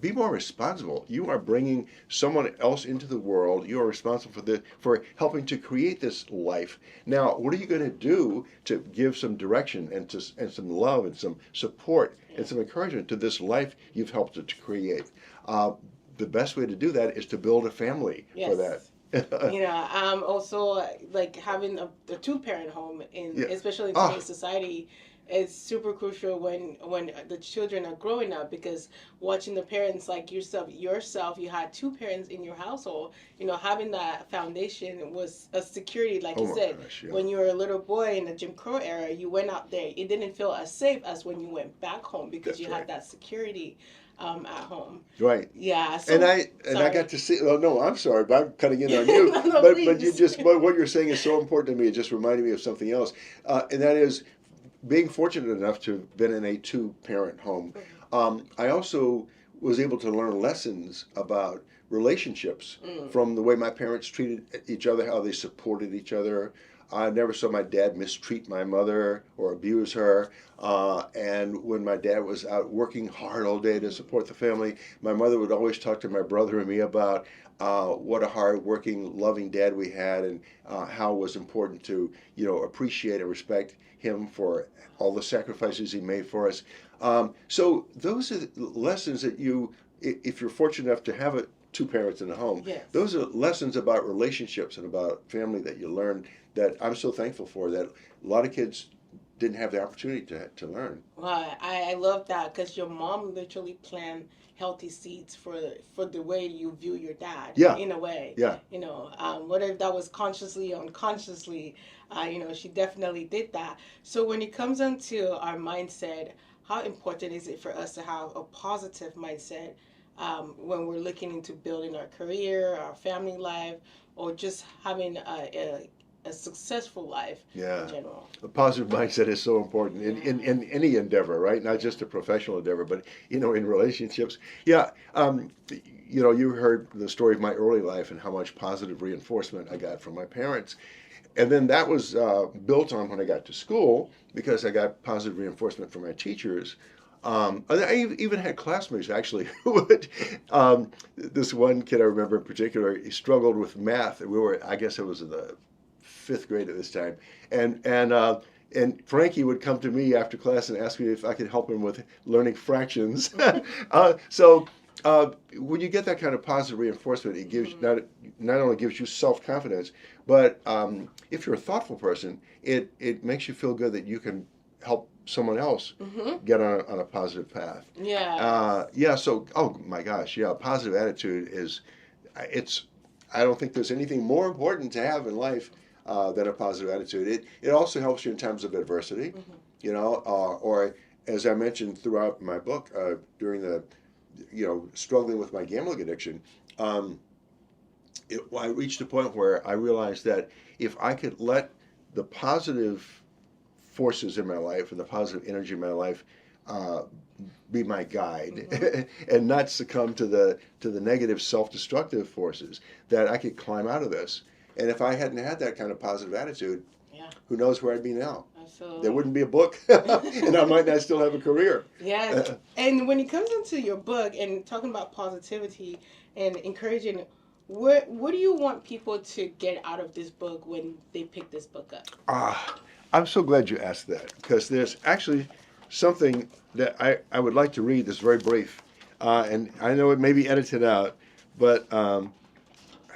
be more responsible. You are bringing someone else into the world. You are responsible for helping to create this life. Now, what are you going to do to give some direction and some love and some support and some encouragement to this life you've helped to create? The best way to do that is to build a family for that. Also like having a two-parent home, especially in today's society, it's super crucial when the children are growing up, because watching the parents like yourself, you had two parents in your household. Having that foundation was a security, like Oh you my said. gosh, yeah. When you were a little boy in the Jim Crow era, you went out there. It didn't feel as safe as when you went back home, because That's you right. had that security at home. Right. Yeah. So, And I got to see. Oh no, I'm sorry, but I'm cutting in on you. No, But you please. just what you're saying is so important to me. It just reminded me of something else, and that is being fortunate enough to have been in a two-parent home. I also was able to learn lessons about relationships from the way my parents treated each other, how they supported each other. I never saw my dad mistreat my mother or abuse her. And when my dad was out working hard all day to support the family, my mother would always talk to my brother and me about what a hard-working, loving dad we had, and how it was important to, appreciate and respect him for all the sacrifices he made for us. So those are lessons that if you're fortunate enough to have two parents in the home, Yes. those are lessons about relationships and about family that you learn, that I'm so thankful for, that a lot of kids didn't have the opportunity to learn. Wow, I love that, because your mom literally planned healthy seeds for the way you view your dad. Yeah. In a way. Yeah. Whether that was consciously or unconsciously, she definitely did that. So when it comes into our mindset, how important is it for us to have a positive mindset when we're looking into building our career, our family life, or just having a successful life in general? A positive mindset is so important in any endeavor, right? Not just a professional endeavor, but in relationships. Yeah. You heard the story of my early life and how much positive reinforcement I got from my parents. And then that was built on when I got to school, because I got positive reinforcement from my teachers. And I even had classmates, actually, who would, this one kid I remember in particular, he struggled with math. I guess it was in the fifth grade at this time. And Frankie would come to me after class and ask me if I could help him with learning fractions. So when you get that kind of positive reinforcement, it gives not only gives you self-confidence, but if you're a thoughtful person, it makes you feel good that you can help someone else get on a positive path. Yeah. So, oh my gosh, yeah, a positive attitude I don't think there's anything more important to have in life than a positive attitude. It also helps you in times of adversity, or as I mentioned throughout my book, during the, struggling with my gambling addiction, I reached a point where I realized that if I could let the positive forces in my life and the positive energy in my life be my guide, and not succumb to the negative self-destructive forces, that I could climb out of this. And if I hadn't had that kind of positive attitude, who knows where I'd be now? Absolutely. There wouldn't be a book, and I might not still have a career. Yes. And when it comes into your book and talking about positivity and encouraging, what do you want people to get out of this book when they pick this book up? I'm so glad you asked that, because there's actually something that I would like to read that's very brief. And I know it may be edited out, but I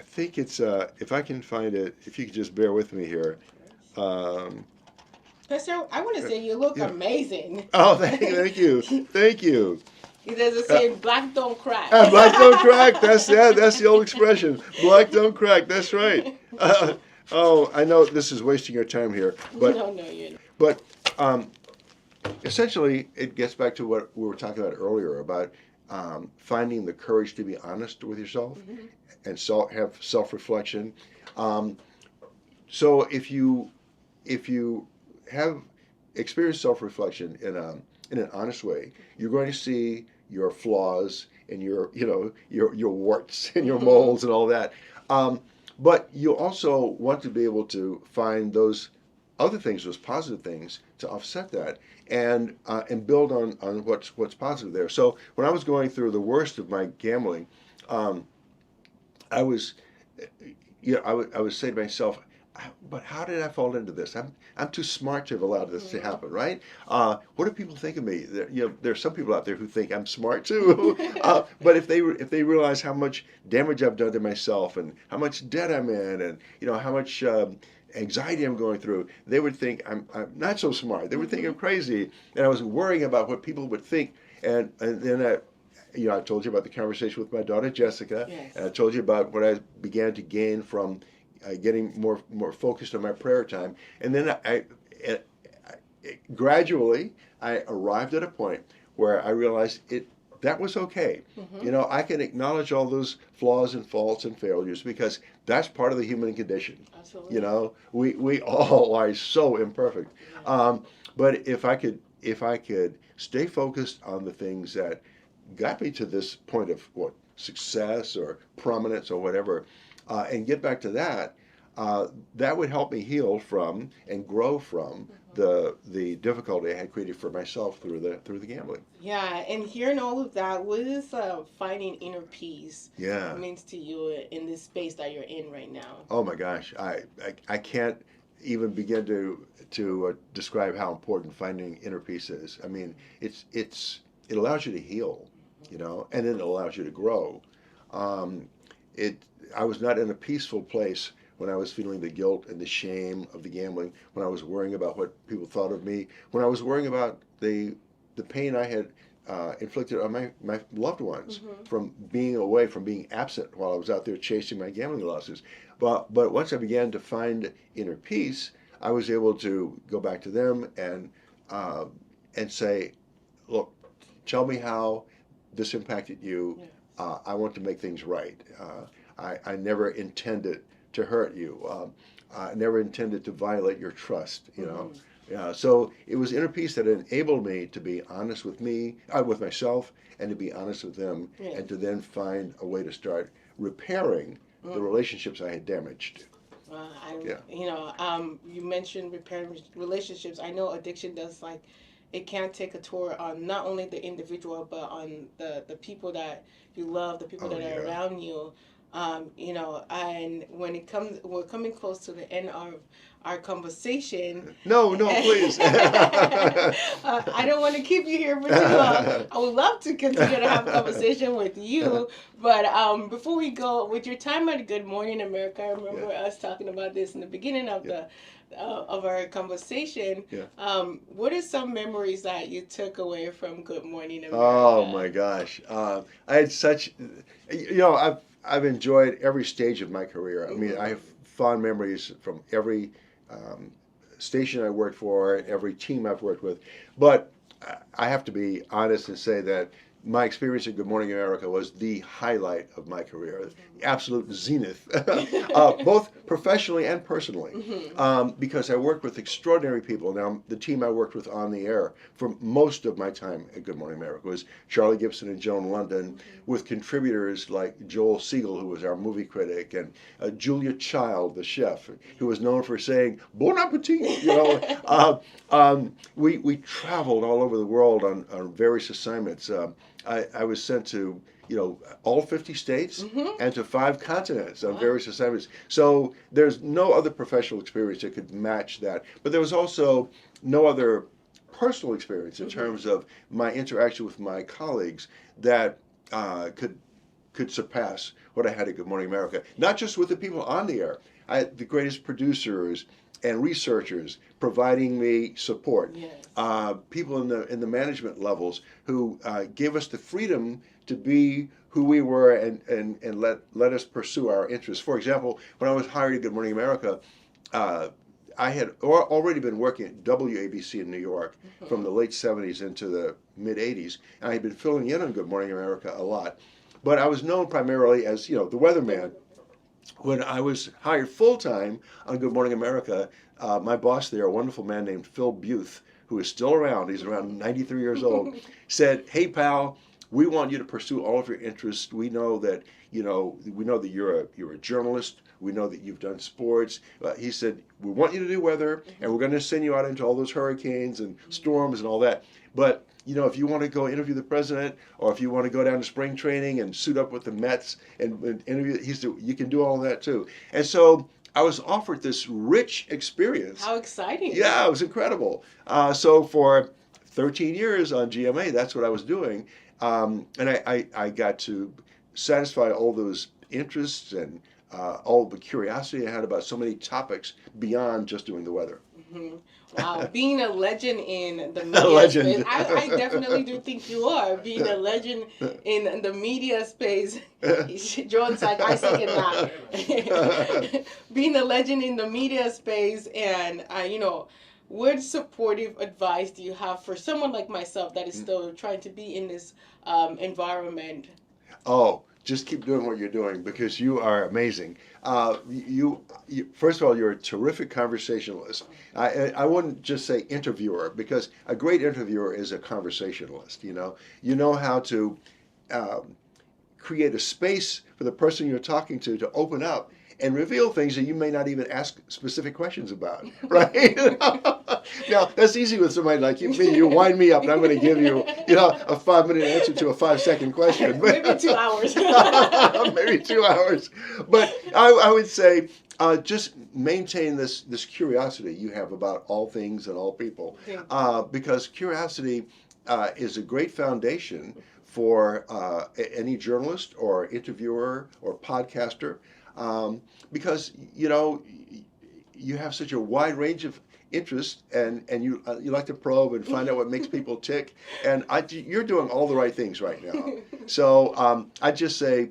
think it's, if I can find it, if you could just bear with me here. Pastor, I want to say you look amazing. Oh, thank you. Thank you. He doesn't say black don't crack. Black don't crack. That's the old expression. Black don't crack. That's right. I know this is wasting your time here, but No, you're not. But essentially, it gets back to what we were talking about earlier about finding the courage to be honest with yourself and have self-reflection. So if you have experienced self-reflection in an honest way, you're going to see your flaws and your warts and your moles and all that. But you also want to be able to find those other things, those positive things, to offset that and build on what's positive there. So when I was going through the worst of my gambling, I was saying to myself, but how did I fall into this? I'm too smart to have allowed this to happen, right? What do people think of me? There are some people out there who think I'm smart too. But if they realize how much damage I've done to myself and how much debt I'm in, and how much anxiety I'm going through, they would think I'm not so smart. They would think I'm crazy, and I was worrying about what people would think. And then I told you about the conversation with my daughter Jessica, Yes. and I told you about what I began to gain from getting more focused on my prayer time. And then gradually I arrived at a point where I realized that was okay. I can acknowledge all those flaws and faults and failures because that's part of the human condition. Absolutely. We all are so imperfect. But if I could stay focused on the things that got me to this point of success or prominence or whatever, and get back to that, that would help me heal from and grow from the difficulty I had created for myself through the gambling. Yeah, and hearing all of that, what is finding inner peace Yeah. means to you in this space that you're in right now? Oh my gosh, I can't even begin to describe how important finding inner peace is. I mean, it allows you to heal, and it allows you to grow. I was not in a peaceful place when I was feeling the guilt and the shame of the gambling, when I was worrying about what people thought of me, when I was worrying about the pain I had inflicted on my loved ones from being away, from being absent while I was out there chasing my gambling losses. But once I began to find inner peace, I was able to go back to them and say, look, tell me how this impacted you. Yes. I want to make things right. I never intended to hurt you. I never intended to violate your trust, Yeah, so it was inner peace that enabled me to be honest with with myself, and to be honest with them, Yes. and to then find a way to start repairing the relationships I had damaged. You mentioned repairing relationships. I know addiction does it can take a toll on not only the individual but on the people that you love, the people that are around you. And when we're coming close to the end of our conversation. No, please. I don't want to keep you here for too long. I would love to continue to have a conversation with you, but before we go, with your time at Good Morning America, I remember us talking about this in the beginning of of our conversation. What are some memories that you took away from Good Morning America? Oh my gosh, I had such, I've enjoyed every stage of my career. I mean, I have fond memories from every station I worked for, every team I've worked with. But I have to be honest and say that my experience at Good Morning America was the highlight of my career, the absolute zenith, both professionally and personally, because I worked with extraordinary people. Now, the team I worked with on the air for most of my time at Good Morning America was Charlie Gibson and Joan London, with contributors like Joel Siegel, who was our movie critic, and Julia Child, the chef, who was known for saying "Bon appetit." We traveled all over the world on various assignments. I was sent to all 50 states and to 5 continents on various assignments. So there's no other professional experience that could match that. But there was also no other personal experience in terms of my interaction with my colleagues that could surpass what I had at Good Morning America. Not just with the people on the air. I had the greatest producers and researchers providing me support. Yes. People in the management levels who gave us the freedom to be who we were and let us pursue our interests. For example, when I was hired at Good Morning America, I had already been working at WABC in New York from the late 70s into the mid 80s, and I had been filling in on Good Morning America a lot. But I was known primarily as the weatherman. When I was hired full-time on Good Morning America, my boss there, a wonderful man named Phil Buth, who is still around, he's around 93 years old, said, "Hey, pal, we want you to pursue all of your interests. We know that, you're a journalist. We know that you've done sports." He said, "We want you to do weather, and we're going to send you out into all those hurricanes and storms and all that. But if you want to go interview the president, or if you want to go down to spring training and suit up with the Mets and interview," he said, "you can do all of that too." And so I was offered this rich experience. How exciting. Yeah, it was incredible. So for 13 years on GMA, that's what I was doing. And I got to satisfy all those interests and all the curiosity I had about so many topics beyond just doing the weather. Mm-hmm. Wow, being a legend in the A media legend. space, I definitely do think you are. Being a legend in the media space, John's like, I second that. Being a legend in the media space, and what supportive advice do you have for someone like myself that is still trying to be in this environment? Oh, just keep doing what you're doing because you are amazing. You first of all, you're a terrific conversationalist. I wouldn't just say interviewer because a great interviewer is a conversationalist. You know how to um, create a space for the person you're talking to open up and reveal things that you may not even ask specific questions about, right? Now, that's easy with somebody like you. You wind me up, and I'm going to give you, a 5-minute answer to a 5-second question. Maybe 2 hours. Maybe 2 hours. But I would say just maintain this curiosity you have about all things and all people, because curiosity is a great foundation for any journalist or interviewer or podcaster, because you have such a wide range of interests, and you like to probe and find out what makes people tick, and you're doing all the right things right now. So I just say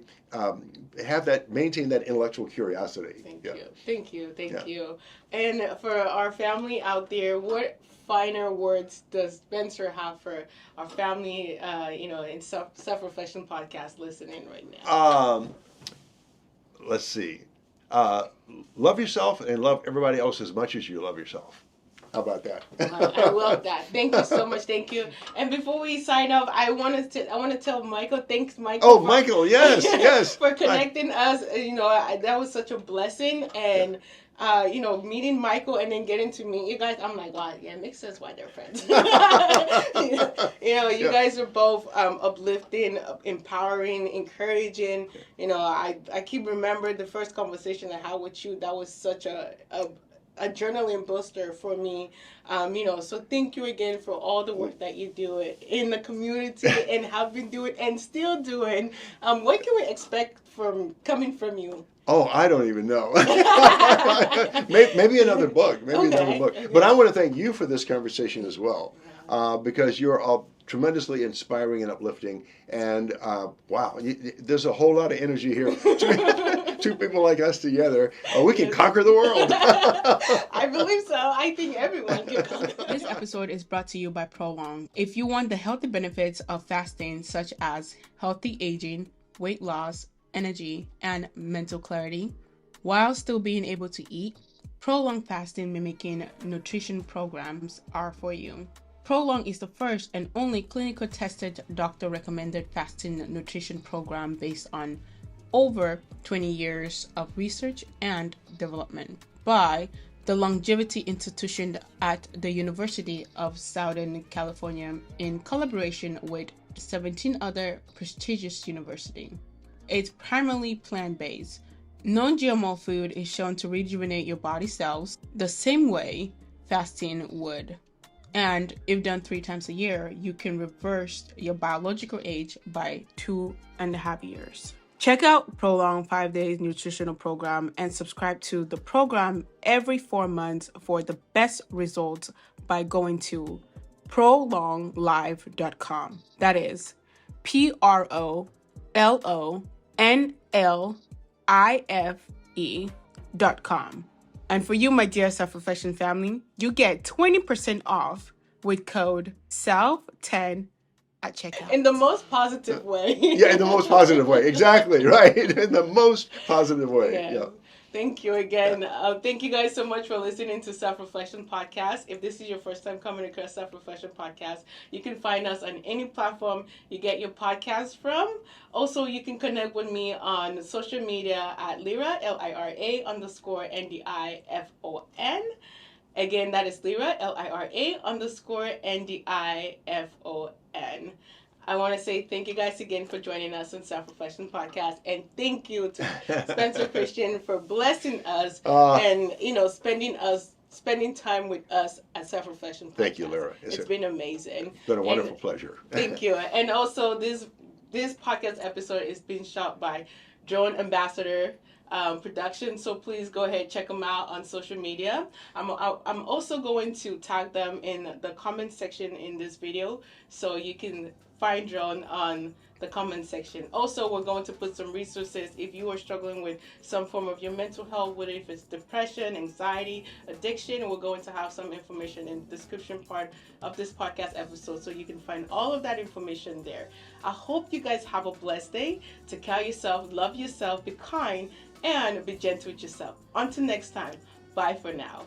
maintain that intellectual curiosity. Thank you. And for our family out there, what finer words does Spencer have for our family, in Self-Reflection Podcast listening right now? Let's see. Love yourself and love everybody else as much as you love yourself. How about that? I love that. Thank you so much. Thank you. And before we sign off, I want to tell Michael. Thanks, Michael. Oh, Michael, yes. For connecting us. That was such a blessing, and meeting Michael and then getting to meet you guys. I'm like, God, yeah, it makes sense why they're friends. You guys are both uplifting, empowering, encouraging. I keep remembering the first conversation I had with you. That was such a adrenaline booster for me. So thank you again for all the work that you do in the community and have been doing and still doing. What can we expect coming from you? Oh, I don't even know. Maybe another book. Another book. But I want to thank you for this conversation as well, because you're all tremendously inspiring and uplifting. And wow, there's a whole lot of energy here. Two people like us together, we can conquer the world. I believe so. I think everyone can conquer. This episode is brought to you by Prolong. If you want the healthy benefits of fasting, such as healthy aging, weight loss, energy, and mental clarity, while still being able to eat, Prolong fasting mimicking nutrition programs are for you. Prolong is the first and only clinical tested doctor recommended fasting nutrition program based on over 20 years of research and development by the Longevity Institution at the University of Southern California in collaboration with 17 other prestigious universities. It's primarily plant-based. Non-GMO food is shown to rejuvenate your body cells the same way fasting would. And if done 3 times a year, you can reverse your biological age by 2.5 years. Check out Prolong 5 Days Nutritional Program and subscribe to the program every 4 months for the best results by going to prolonglife.com. That is PROLONLIFE.com. And for you, my dear Self-Reflection family, you get 20% off with code SELF10 at checkout. In the most positive way. Yeah, in the most positive way. Exactly, right. In the most positive way. Yeah. Thank you again. Thank you guys so much for listening to Self-Reflection Podcast. If this is your first time coming across Self-Reflection Podcast, you can find us on any platform you get your podcast from. Also, you can connect with me on social media at Lira, LIRA_NDIFON. Again, that is Lira, LIRA_NDIFON. I want to say thank you guys again for joining us on Self-Reflection Podcast, and thank you to Spencer Christian for blessing us and spending time with us at Self-Reflection Podcast. Thank you, Lira. It's been amazing. It's been a wonderful pleasure. Thank you. And also this podcast episode is being shot by drone ambassador production. So please go ahead, check them out on social media. I'm also going to tag them in the comment section in this video, so you can find John on the comment section. Also, we're going to put some resources if you are struggling with some form of your mental health, whether if it's depression, anxiety, addiction. We're going to have some information in the description part of this podcast episode, so you can find all of that information there. I hope you guys have a blessed day. Take care of yourself, love yourself, be kind, and be gentle with yourself. Until next time, bye for now.